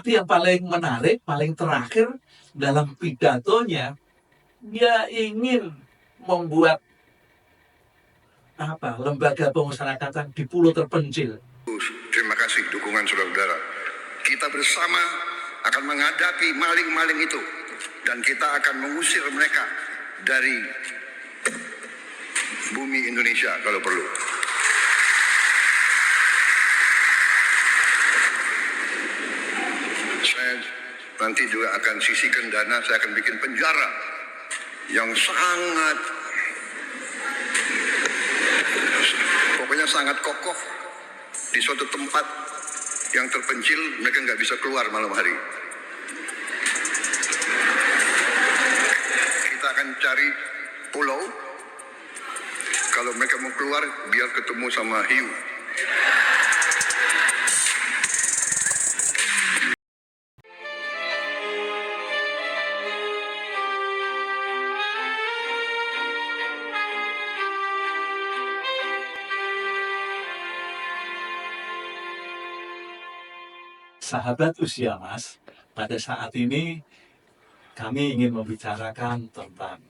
Tapi yang paling menarik, paling terakhir dalam pidatonya, dia ingin membuat lembaga pemasyarakatan di pulau terpencil. Terima kasih dukungan saudara-saudara. Kita bersama akan menghadapi maling-maling itu dan kita akan mengusir mereka dari bumi Indonesia kalau perlu. Saya nanti juga akan sisihkan dana, saya akan bikin penjara yang pokoknya sangat kokoh di suatu tempat yang terpencil, mereka nggak bisa keluar malam hari. Kita akan cari pulau, kalau mereka mau keluar biar ketemu sama hiu. Sahabat usia Mas, pada saat ini kami ingin membicarakan tentang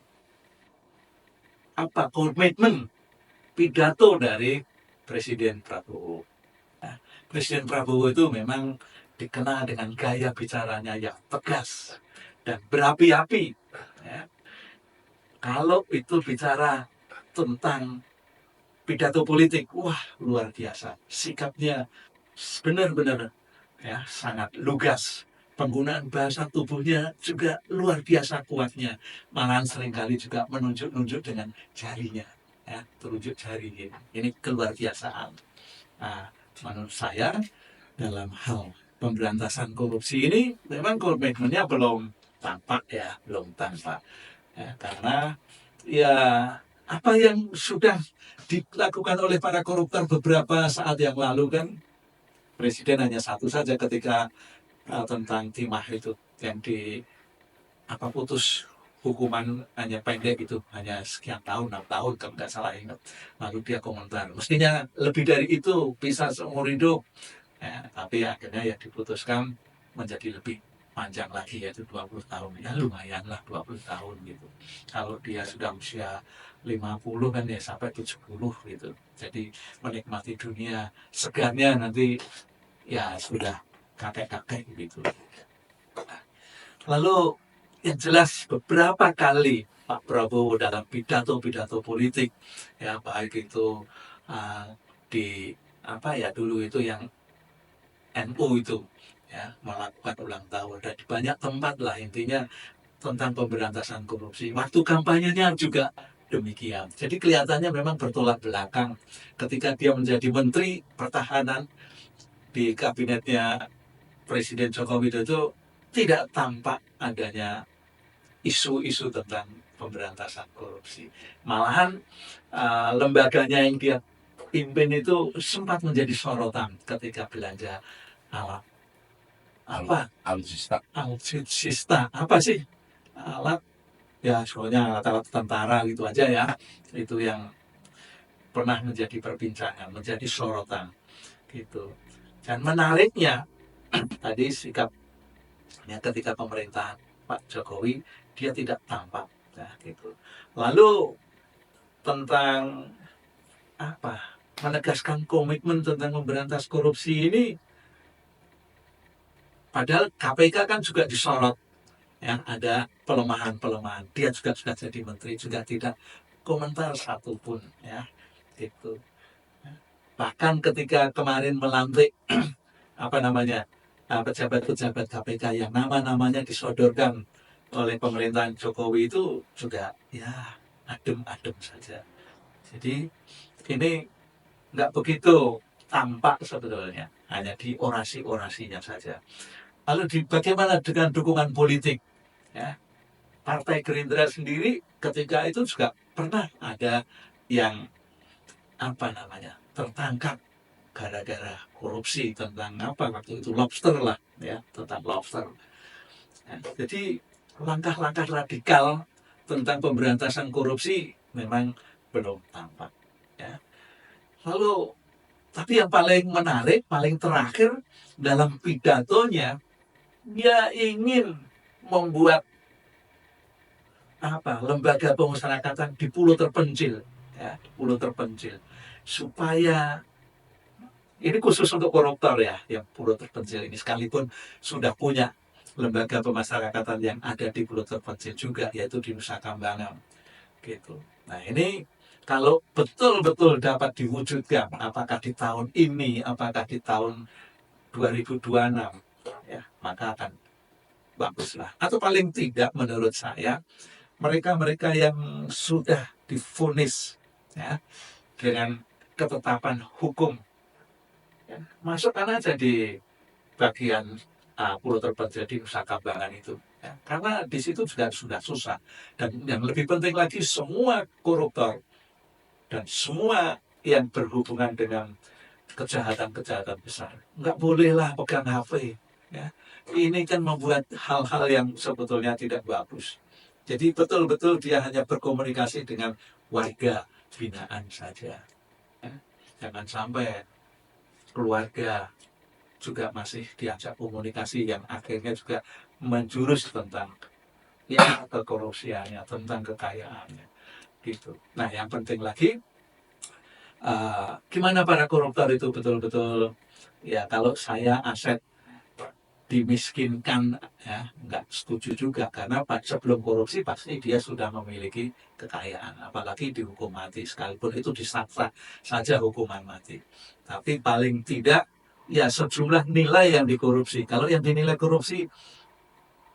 komitmen pidato dari Presiden Prabowo. Nah, Presiden Prabowo itu memang dikenal dengan gaya bicaranya yang tegas dan berapi-api. Ya. Kalau itu bicara tentang pidato politik, wah luar biasa. Sikapnya benar-benar sangat lugas. Penggunaan bahasa tubuhnya juga luar biasa kuatnya. Malahan seringkali juga menunjuk-nunjuk dengan jarinya. Terunjuk jari. Ini keluar biasaan. Nah, menurut saya dalam hal pemberantasan korupsi ini memang komitmennya belum tampak belum tampak. Karena apa yang sudah dilakukan oleh para koruptor beberapa saat yang lalu kan, Presiden hanya satu saja ketika tentang timah itu yang putus hukuman hanya pendek itu, hanya sekian tahun, 6 tahun kalau nggak salah ingat. Lalu dia komentar, mestinya lebih dari itu, bisa seumur hidup. Tapi akhirnya diputuskan menjadi lebih panjang lagi, yaitu 20 tahun. Ya lumayan lah 20 tahun gitu. Kalau dia sudah usia 50 kan sampai 70 gitu. Jadi menikmati dunia segarnya nanti sudah kakek-kakek gitu. Lalu yang jelas beberapa kali Pak Prabowo dalam pidato-pidato politik, baik itu di dulu itu yang NU itu melakukan ulang tahun, dan di banyak tempat lah, intinya tentang pemberantasan korupsi. Waktu kampanyenya juga demikian. Jadi kelihatannya memang bertolak belakang. Ketika dia menjadi Menteri Pertahanan di kabinetnya Presiden Joko Widodo, tidak tampak adanya isu-isu tentang pemberantasan korupsi. Malahan lembaganya yang dia pimpin itu sempat menjadi sorotan ketika belanja alutsista. Apa sih alat? Soalnya alat-alat tentara gitu aja ya. Itu yang pernah menjadi perbincangan, menjadi sorotan gitu. Dan menariknya tadi sikapnya ketika pemerintahan Pak Jokowi, dia tidak tampak gitu. Lalu tentang menegaskan komitmen tentang memberantas korupsi ini, padahal KPK kan juga disorot, ada pelemahan-pelemahan. Dia juga sudah jadi menteri, juga tidak komentar satupun gitu. Bahkan ketika kemarin melantik pejabat-pejabat KPK yang nama-namanya disodorkan oleh pemerintahan Jokowi itu juga adem-adem saja. Jadi ini nggak begitu tampak sebetulnya, hanya di orasi-orasinya saja. Lalu bagaimana dengan dukungan politik? Partai Gerindra sendiri ketika itu juga pernah ada yang tertangkap gara-gara korupsi tentang waktu itu lobster lah, tentang lobster. Jadi langkah-langkah radikal tentang pemberantasan korupsi memang belum tampak. Lalu tapi yang paling menarik, paling terakhir dalam pidatonya, dia ingin membuat lembaga pemasyarakatan di pulau terpencil, ya, di pulau terpencil, supaya ini khusus untuk koruptor ya, yang pulau terpencil ini, sekalipun sudah punya lembaga pemasyarakatan yang ada di pulau terpencil juga, yaitu di Nusa Kambangan gitu. Nah ini kalau betul-betul dapat diwujudkan, apakah di tahun ini, apakah di tahun 2026, ya maka akan baguslah. Atau paling tidak menurut saya, mereka-mereka yang sudah divonis ya dengan ketetapan hukum, ya, masukkan aja di bagian pulau terpencil di Nusa Kambangan itu. Ya, karena di situ juga sudah susah. Dan yang lebih penting lagi, semua koruptor dan semua yang berhubungan dengan kejahatan-kejahatan besar, nggak bolehlah pegang HP. Ya. Ini kan membuat hal-hal yang sebetulnya tidak bagus. Jadi betul-betul dia hanya berkomunikasi dengan warga binaan saja. Ya. Jangan sampai keluarga juga masih diajak komunikasi yang akhirnya juga menjurus tentang ya kekorupsiannya, tentang kekayaannya gitu. Nah yang penting lagi, gimana para koruptor itu betul-betul, ya kalau saya aset dimiskinkan, ya nggak setuju juga, karena sebelum korupsi pasti dia sudah memiliki kekayaan, apalagi dihukum mati, sekalipun itu disaksa saja hukuman mati, tapi paling tidak ya sejumlah nilai yang dikorupsi. Kalau yang dinilai korupsi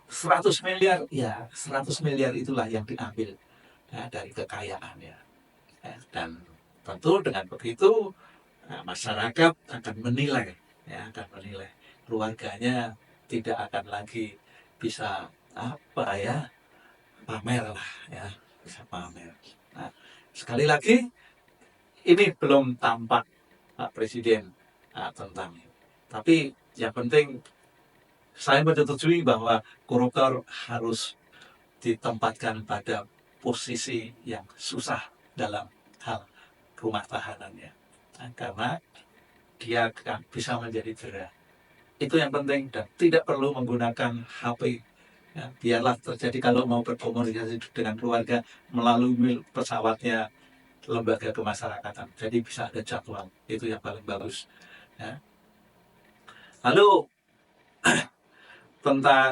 100 miliar, ya 100 miliar itulah yang diambil ya, dari kekayaannya. Ya, dan tentu dengan begitu masyarakat akan menilai, ya akan menilai keluarganya tidak akan lagi bisa pamer lah, ya bisa pamer. Nah, sekali lagi ini belum tampak Pak Presiden tentang ini. Tapi yang penting saya menyetujui bahwa koruptor harus ditempatkan pada posisi yang susah dalam hal rumah tahanannya. Nah, karena dia akan bisa menjadi jera. Itu yang penting, dan tidak perlu menggunakan HP. Ya, biarlah terjadi kalau mau berkomunikasi dengan keluarga melalui pesawatnya lembaga kemasyarakatan. Jadi bisa ada jadwal. Itu yang paling bagus. Ya. Lalu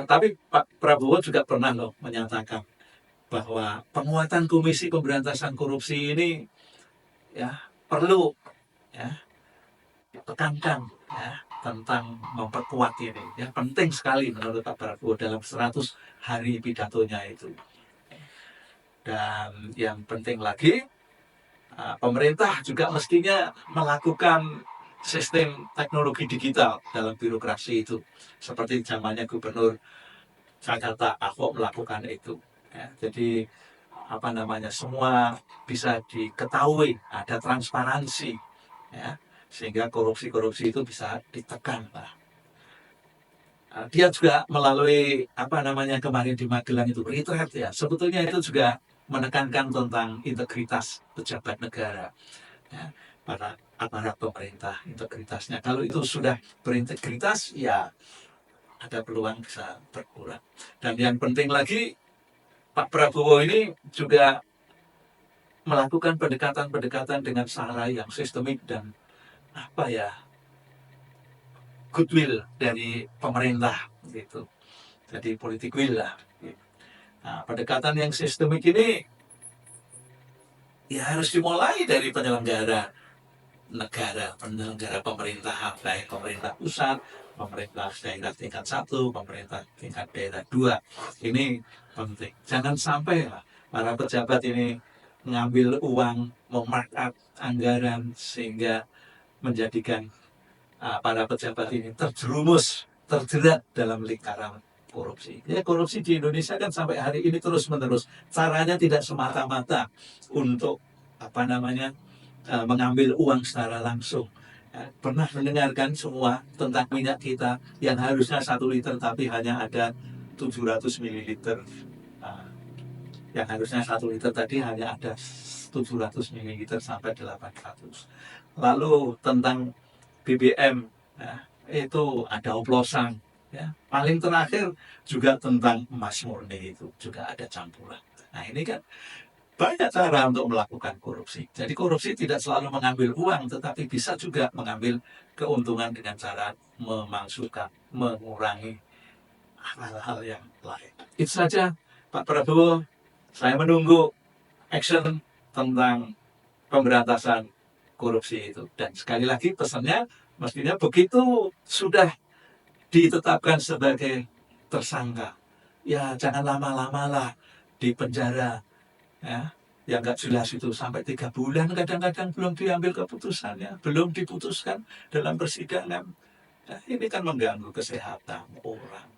tapi Pak Prabowo juga pernah loh menyatakan bahwa penguatan Komisi Pemberantasan Korupsi ini ya perlu ya ditekankan ya tentang memperkuat ini. Ya penting sekali menurut Pak Prabowo dalam 100 hari pidatonya itu. Dan yang penting lagi, pemerintah juga mestinya melakukan sistem teknologi digital dalam birokrasi itu, seperti zamannya Gubernur Jakarta Ahok melakukan itu. Ya, jadi semua bisa diketahui, ada transparansi, ya, sehingga korupsi-korupsi itu bisa ditekan. Dia juga melalui kemarin di Magelang itu retreat ya, sebetulnya itu juga menekankan tentang integritas pejabat negara, ya, para aparat pemerintah, integritasnya. Kalau itu sudah berintegritas, ya ada peluang bisa berkurang. Dan yang penting lagi, Pak Prabowo ini juga melakukan pendekatan-pendekatan dengan cara yang sistemik dan goodwill dari pemerintah gitu. Jadi politik will lah. Nah, pendekatan yang sistemik ini ya harus dimulai dari penyelenggara negara, penyelenggara pemerintahan, baik pemerintah pusat, pemerintah daerah tingkat 1, pemerintah tingkat daerah 2. Ini penting. Jangan sampai para pejabat ini mengambil uang, memarkup anggaran sehingga menjadikan para pejabat ini terjerat dalam lingkaran korupsi. Ya, korupsi di Indonesia kan sampai hari ini terus menerus. Caranya tidak semata-mata untuk mengambil uang secara langsung. Ya, pernah mendengarkan semua tentang minyak kita yang harusnya 1 liter tapi hanya ada 700 mililiter. Yang harusnya 1 liter tadi hanya ada 700 mililiter sampai 800. Lalu tentang BBM, ya, itu ada oplosan Ya, paling terakhir juga tentang emas murni itu juga ada campuran. Nah ini kan banyak cara untuk melakukan korupsi. Jadi korupsi tidak selalu mengambil uang, tetapi bisa juga mengambil keuntungan dengan cara memasukkan, mengurangi hal-hal yang lain. Itu saja Pak Prabowo, saya menunggu action tentang pemberantasan korupsi itu. Dan sekali lagi pesannya, mestinya begitu sudah ditetapkan sebagai tersangka, ya jangan lama-lama lah di penjara, ya yang nggak jelas itu sampai 3 bulan kadang-kadang belum diambil keputusannya, belum diputuskan dalam persidangan. Nah, ini kan mengganggu kesehatan orang.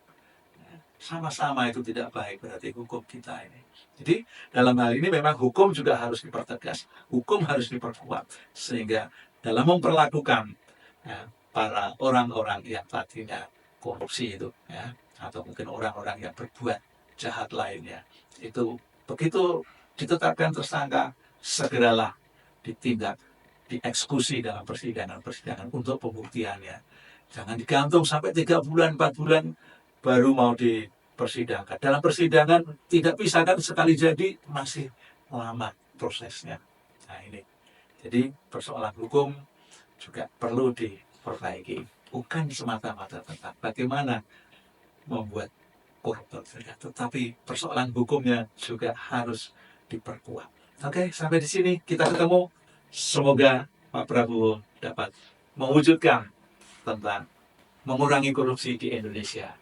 Sama-sama itu tidak baik berarti hukum kita ini. Jadi dalam hal ini memang hukum juga harus dipertegas, hukum harus diperkuat sehingga dalam memperlakukan, ya, para orang-orang yang tadinya korupsi itu, ya, atau mungkin orang-orang yang berbuat jahat lainnya, itu begitu ditetapkan tersangka segeralah ditindak, dieksekusi dalam persidangan untuk pembuktiannya. Jangan digantung sampai 3 bulan, 4 bulan baru mau dipersidangkan. Dalam persidangan tidak bisa kan sekali jadi masih lama prosesnya. Nah ini, jadi persoalan hukum juga perlu diperbaiki. Bukan semata-mata tentang bagaimana membuat koruptor saja, tetapi persoalan hukumnya juga harus diperkuat. Oke, sampai di sini kita ketemu. Semoga Pak Prabowo dapat mewujudkan tentang mengurangi korupsi di Indonesia.